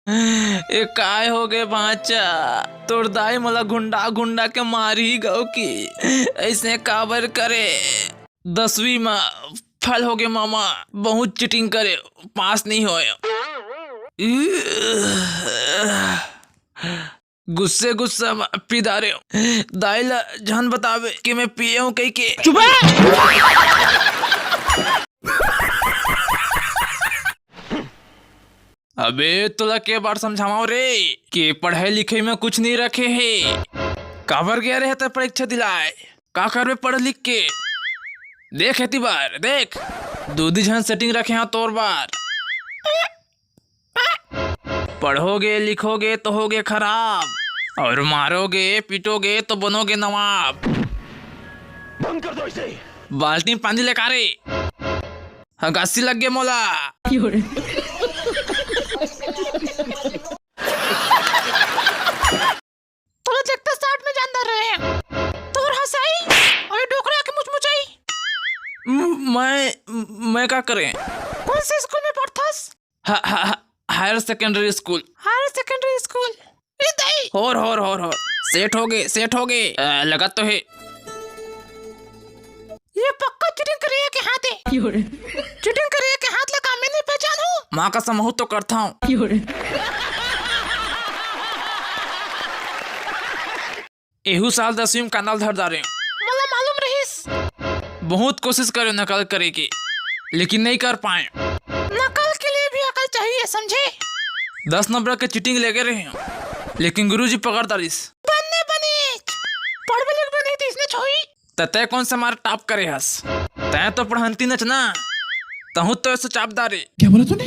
ये काय हो गए बाचा, तोर दाई मला गुंडा गुंडा के मारी गौ की ऐसे काबर करे। 10वीं में फेल हो गए मामा, बहुत चीटिंग करे, पास नहीं होए। गुस्से गुस्सा पिदा रहे दाई ला जान बतावे कि मैं पिए हूँ कहीं के। चुप अबे तुला के बार समझाओ रे कि पढ़ाई लिखे में कुछ नहीं रखे है। काबर गया रहता परीक्षा दिलाए, का करवे पढ़ लिख के। देख हेती बार देख, दूधी झन सेटिंग रखे हैं तोर बार। पढ़ोगे लिखोगे तो होगे खराब, और मारोगे पीटोगे तो बनोगे नवाब। बंद कर दो इसे। बाल्टी में पानी लेकर रे, हगासी लग गए मोला। तोला देखते 60 में जान रहे हैं तोर हंसाई और डोकरा के मुचमुचाई। मैं क्या करें? कौन से स्कूल में पढ़थस? Higher secondary school. Higher secondary school. ए दाई और सेट हो गए लगा तो है। ये पक्का चीटिंग करिए के हाथ है। चीटिंग करिए के हाथ लगा, मैं नहीं पहचान हूँ। माँ का समूह तो करता हूँ। एहू साल 10वीं में कानल धर डाले। मला मालूम रहीस। बहुत कोशिश करे नकल करे की, लेकिन नहीं कर पाए। नकल के लिए भी अकल चाहिए, समझे? 10 नंबर के चीटिंग लेके रहे हैं, लेकिन गुरुजी पकड़ दारिस। बनने बने पढ़ लिख भी नहीं थी इसने छोई। तय कौन से मार टाप करे हस, तय तो पढ़ंती नच ना, तहु तो ऐसे चाप दारे। क्या बोला तूने?